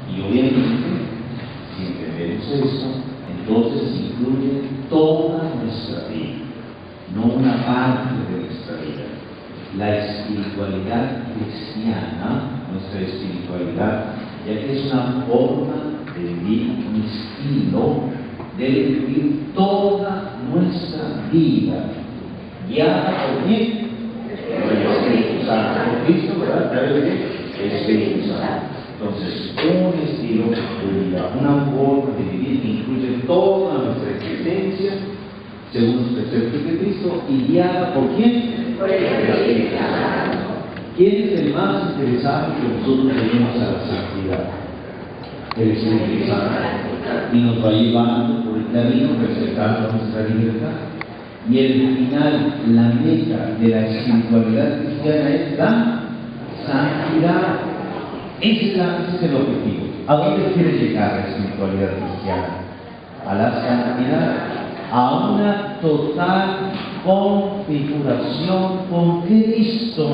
Y obviamente, si entendemos eso, entonces incluye toda nuestra vida, no una parte de nuestra vida. La espiritualidad cristiana, nuestra espiritualidad, ya que es una forma de vivir, un estilo, debe vivir toda nuestra vida, guiada por quién? Por el Espíritu Santo, por Cristo, ¿verdad? El Espíritu Santo. Entonces, un estilo de vida, una forma de vivir que incluye toda nuestra existencia, según los preceptos de Cristo, y guiada por quién? Por el Espíritu Santo. ¿Quién es el más interesado que nosotros lleguemos a la santidad? El Espíritu Santo. Y nos va llevando por el camino, respetando nuestra libertad. Y el final, la meta de la espiritualidad cristiana es la santidad. Ese es el objetivo. ¿A dónde quiere llegar la espiritualidad cristiana? A la santidad, a una total configuración con Cristo.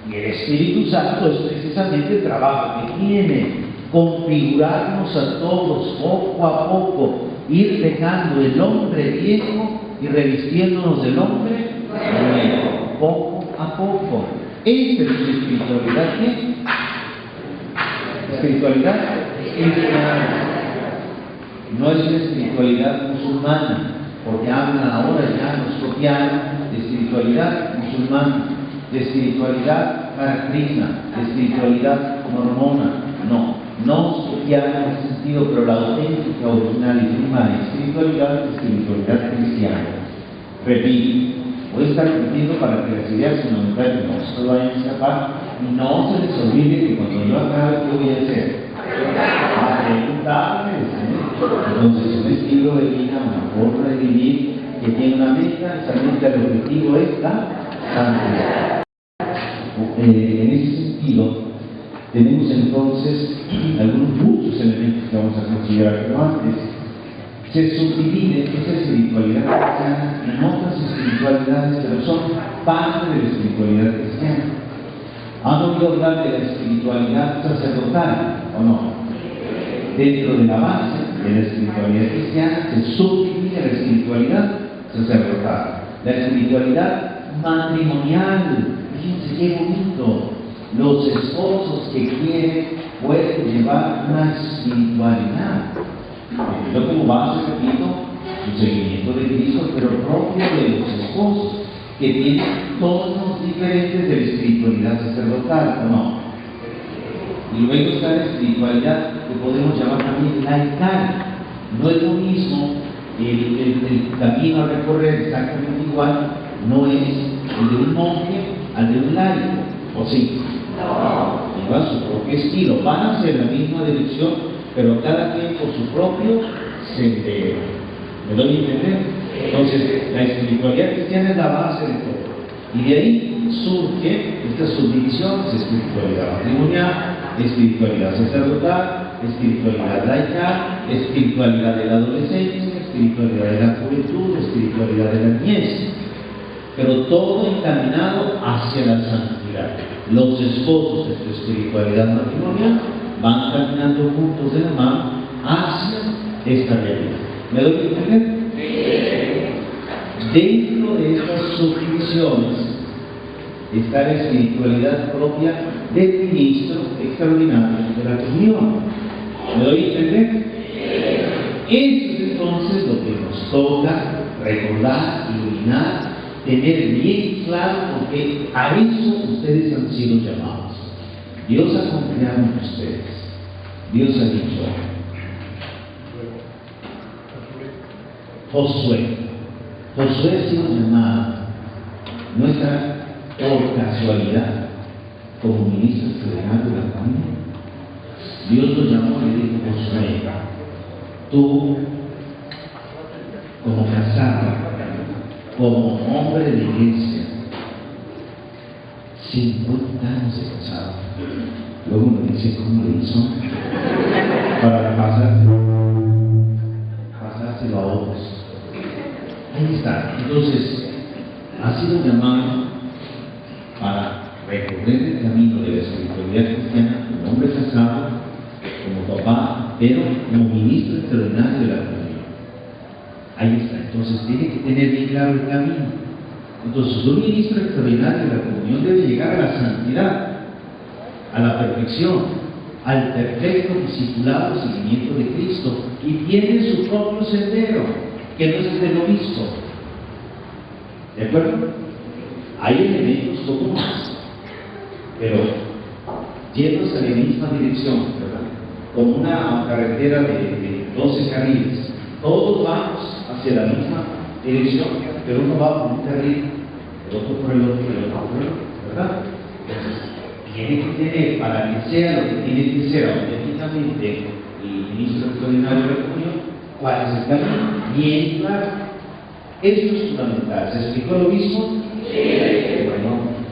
Y el Espíritu Santo es precisamente el trabajo que tiene, configurarnos a todos poco a poco, ir dejando el hombre viejo y revistiéndonos del hombre nuevo, poco a poco. Esta es la espiritualidad. ¿Qué? Espiritualidad cristiana. No es una espiritualidad musulmana, porque hablan ahora, ya nos copiaron de espiritualidad musulmana, de espiritualidad característica, de espiritualidad mormona. No nos copiaron en ese sentido, pero la auténtica, original y primaria espiritualidad es espiritualidad cristiana. Repito, voy a estar repitiendo para que las ideas fundamentales no se vayan a escapar y no se les olvide que cuando yo acabe, ¿qué voy a hacer? A preguntarles. Entonces, un estilo de vida, una forma de vivir que tiene una meta, esa meta, el objetivo es la santidad. En ese sentido, tenemos entonces muchos elementos que vamos a considerar, pero antes se subdivide esa espiritualidad cristiana en otras espiritualidades que no son parte de la espiritualidad cristiana. ¿Han oído hablar de la espiritualidad sacerdotal o no? Dentro de la base de la espiritualidad cristiana se subdivide la espiritualidad sacerdotal, la espiritualidad matrimonial. Fíjense qué bonito. Los esposos que quieren pueden llevar una espiritualidad. Yo como base, repito, un seguimiento de Cristo, pero propio de los esposos, que tienen tonos diferentes de la espiritualidad sacerdotal, ¿o no? Y luego está la espiritualidad que podemos llamar también laical. No es lo mismo, el camino a recorrer exactamente igual, no es el de un monje al de un laico, ¿o sí? No. Llevan su propio estilo, van hacia la misma dirección, pero cada quien por su propio sendero. ¿Me doy a entender? Entonces, la espiritualidad cristiana es la base de todo. Y de ahí surge estas subdivisiones: espiritualidad matrimonial, espiritualidad sacerdotal, espiritualidad laical, espiritualidad de la adolescencia, espiritualidad de la juventud, espiritualidad de la niñez. Pero todo encaminado hacia la santidad. Los esposos de su espiritualidad matrimonial van caminando juntos de la mano hacia esta realidad. ¿Me doy a entender? Dentro de estas subdivisiones está la espiritualidad propia del ministro extraordinario de la comunión. ¿Me doy a entender? Eso es entonces lo que nos toca recordar, iluminar, tener bien claro, porque a eso ustedes han sido llamados. Dios ha confiado en ustedes. Dios ha dicho: Josué ha sido llamado, no está por casualidad, como ministro extraordinario de la familia. Dios lo llamó y le dijo: Josué, tú, como casado, como hombre de iglesia, 50 años de casado. Luego me dice: ¿cómo lo hizo? Para pasárselo a otros. Ahí está. Entonces, ha sido llamado para recorrer el camino de la espiritualidad cristiana como hombre casado, como papá, pero como ministro extraordinario de la comunión. Ahí está. Entonces tiene que tener bien claro el camino. Entonces un ministro extraordinario de la comunión debe llegar a la santidad, a la perfección, al perfecto discipulado y seguimiento de Cristo, y tiene su propio sendero, que no es el del obispo. ¿De acuerdo? Hay elementos comunes, pero llenos a la misma dirección, ¿verdad? Como una carretera de 12 carriles. Todos vamos hacia la misma dirección, pero uno va por un carril, el otro por el otro, y el otro por el otro, ¿verdad? Entonces, tiene que tener, para que sea lo que tiene que ser auténticamente el ministro extraordinario de la comunión, cuál es el camino, bien claro. Esto es fundamental. ¿Se explicó lo mismo? Sí. Bueno,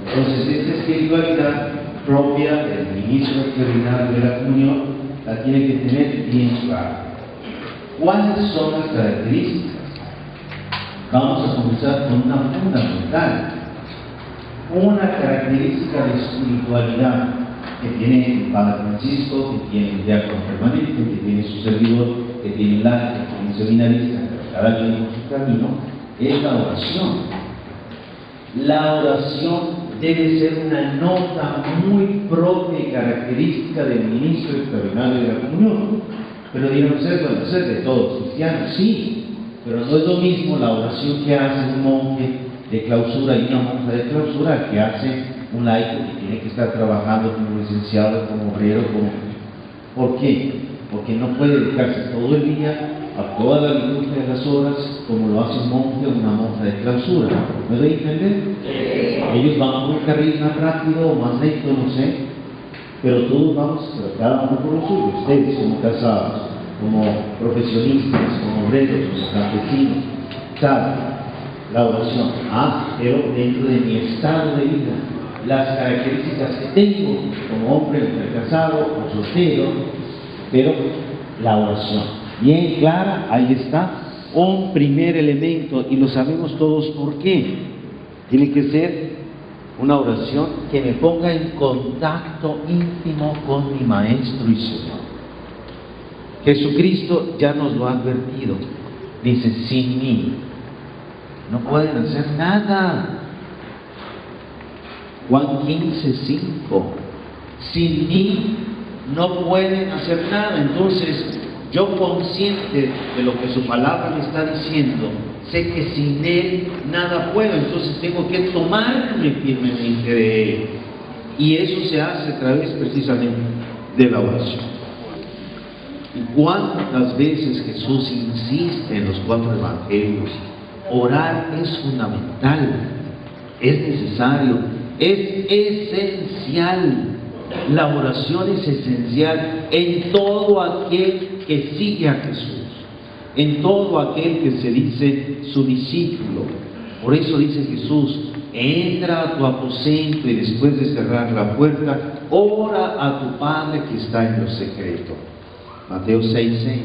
entonces esta espiritualidad propia del ministro extraordinario de la comunión la tiene que tener bien clara. ¿Cuáles son las características? Vamos a comenzar con una fundamental. Una característica de espiritualidad que tiene el Padre Francisco, que tiene el diácono permanente, que tiene su servidor, que tiene el laico, que tiene el seminarista, cada quien con su camino, es la oración. La oración debe ser una nota muy propia y característica del ministro extraordinario de la comunión. Pero dirán ustedes, bueno, eso es de todos cristianos, sí, pero no es lo mismo la oración que hace un monje de clausura y una monja de clausura que hace un laico que tiene que estar trabajando como licenciado, como obrero, ¿Por qué? Porque no puede dedicarse todo el día a toda la liturgia de las horas como lo hace un monje o una monja de clausura. ¿Me doy a entender? Ellos van por un carril más rápido o más lento, no sé, pero todos vamos, cada uno por lo suyo. Ustedes como casados, como profesionistas, como obreros, como campesinos, saben la oración. Pero dentro de mi estado de vida, las características que tengo como hombre, casado o soltero, pero la oración bien clara, ahí está, un primer elemento, y lo sabemos todos por qué. Tiene que ser una oración que me ponga en contacto íntimo con mi Maestro y Señor. Jesucristo ya nos lo ha advertido. Dice, sin mí no pueden hacer nada. Juan 15:5. Sin mí no pueden hacer nada. Entonces, yo consciente de lo que su palabra me está diciendo, sé que sin Él nada puedo, entonces tengo que tomarme firmemente de Él. Y eso se hace a través precisamente de la oración. ¿Y cuántas veces Jesús insiste en los 4 evangelios? Orar es fundamental, es necesario, es esencial. La oración es esencial en todo aquel que sigue a Jesús, en todo aquel que se dice su discípulo. Por eso dice Jesús, entra a tu aposento y después de cerrar la puerta, ora a tu Padre que está en lo secreto. Mateo 6:6.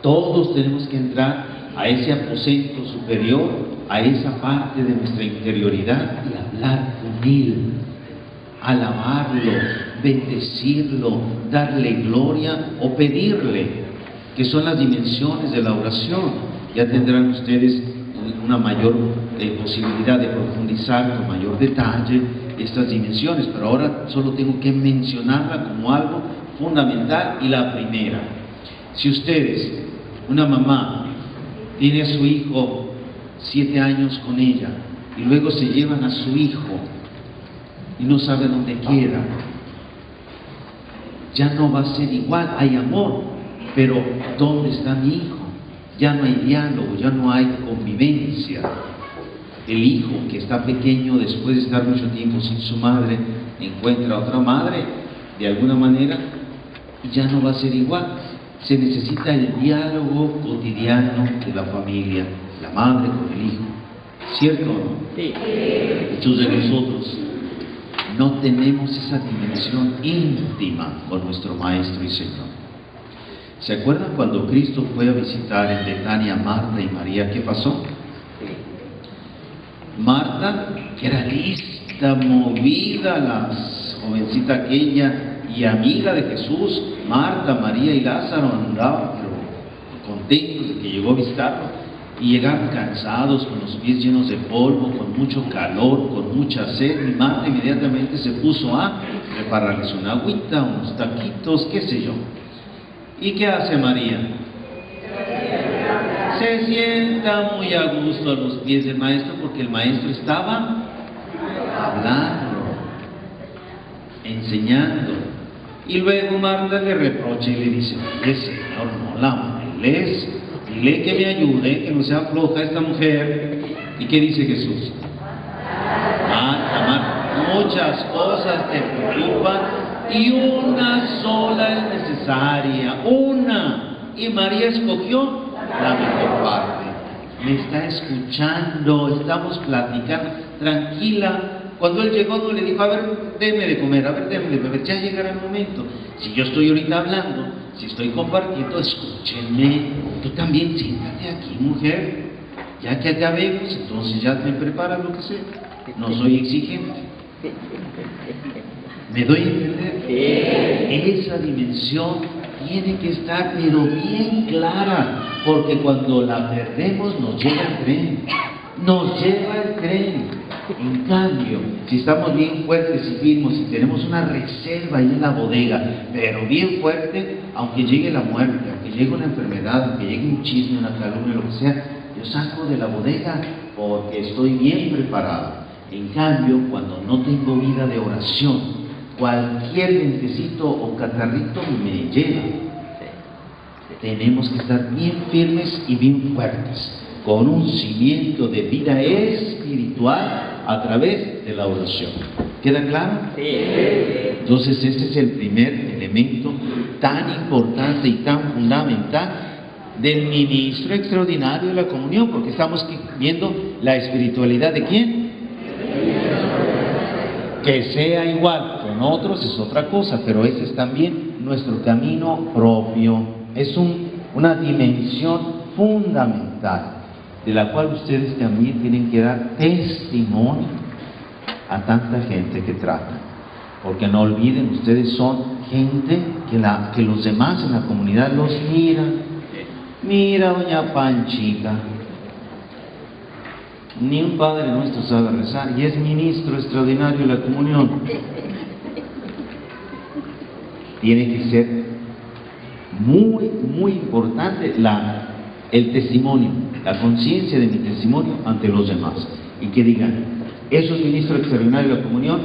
Todos tenemos que entrar a ese aposento superior, a esa parte de nuestra interioridad y hablar con Él, alabarlo, bendecirlo, darle gloria o pedirle, que son las dimensiones de la oración. Ya tendrán ustedes una mayor posibilidad de profundizar con mayor detalle estas dimensiones, pero ahora solo tengo que mencionarla como algo fundamental. Y la primera, si ustedes, una mamá, tiene a su hijo 7 años con ella y luego se llevan a su hijo y no sabe dónde queda, ya no va a ser igual. Hay amor, pero ¿dónde está mi hijo? Ya no hay diálogo, ya no hay convivencia. El hijo que está pequeño, después de estar mucho tiempo sin su madre, encuentra a otra madre de alguna manera y ya no va a ser igual. Se necesita el diálogo cotidiano de la familia, la madre con el hijo. ¿Cierto o no? Sí. Muchos de nosotros no tenemos esa dimensión íntima con nuestro Maestro y Señor. ¿Se acuerdan cuando Cristo fue a visitar en Betania a Marta y María? ¿Qué pasó? Marta, que era lista, movida, la jovencita aquella, y amiga de Jesús, Marta, María y Lázaro andaban pero contentos de que llegó a visitarlo, y llegaron cansados, con los pies llenos de polvo, con mucho calor, con mucha sed. Y Marta inmediatamente se puso a prepararles una agüita, unos taquitos, qué sé yo. ¿Y qué hace María? Se sienta muy a gusto a los pies del maestro, porque el maestro estaba hablando, enseñando. Y luego Marta le reprocha y le dice: oye, Señor, no la molests, dile que me ayude, que no sea floja esta mujer. ¿Y qué dice Jesús? Marta, muchas cosas te preocupan y una sola es necesaria, una. Y María escogió la mejor parte. Me está escuchando, estamos platicando, tranquila. Cuando él llegó no le dijo: a ver, déme de comer, a ver, déme de beber, ya llegará el momento. Si yo estoy ahorita hablando, si estoy compartiendo, escúchenme. Tú también siéntate aquí, mujer. Ya que acabemos, entonces ya te preparas lo que sea. No soy exigente. ¿Me doy a entender? Esa dimensión tiene que estar pero bien clara, porque cuando la perdemos nos lleva el tren. Nos lleva el tren. En cambio, si estamos bien fuertes y firmes, si tenemos una reserva ahí en la bodega, pero bien fuerte, aunque llegue la muerte, aunque llegue una enfermedad, aunque llegue un chisme, una calumnia, lo que sea, yo saco de la bodega porque estoy bien preparado. En cambio, cuando no tengo vida de oración, cualquier ventecito o catarrito me lleva. Tenemos que estar bien firmes y bien fuertes, con un cimiento de vida espiritual a través de la oración. ¿Queda claro? Sí. Entonces ese es el primer elemento tan importante y tan fundamental del ministro extraordinario de la comunión, porque estamos viendo la espiritualidad de ¿quién? Que sea igual con otros es otra cosa, pero ese es también nuestro camino propio. Es una dimensión fundamental, de la cual ustedes también tienen que dar testimonio a tanta gente que tratan. Porque no olviden, ustedes son gente que los demás en la comunidad los miran. Mira, doña Panchita, ni un Padre Nuestro sabe rezar y es ministro extraordinario de la comunión. Tiene que ser muy, muy importante el testimonio, la conciencia de mi testimonio ante los demás. Y que digan: eso es ministro extraordinario de la comunión.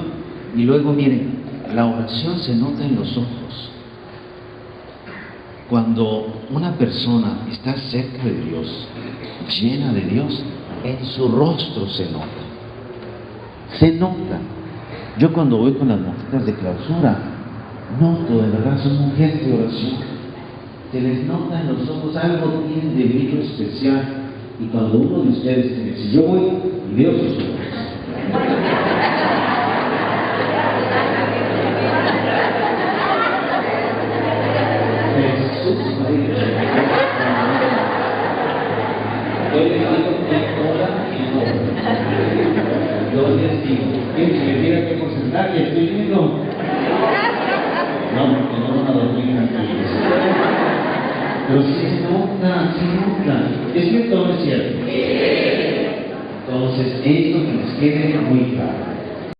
Y luego miren, la oración se nota en los ojos. Cuando una persona está cerca de Dios, llena de Dios, en su rostro se nota. Se nota. Yo cuando voy con las monjitas de clausura, noto de verdad, son mujeres de oración. Se les nota en los ojos, algo tienen de brillo especial. Y cuando uno de ustedes dice: si yo voy, veo sus ojos. Jesús María. Yo les digo que hora y hora. Yo les digo: ¿qué? Si me tiene que concentrar, que estoy viendo. No, porque no van a dormir tranquilos. Pero se nota, se nota. ¿Es cierto o no es cierto? Entonces, esto que nos quede muy claro.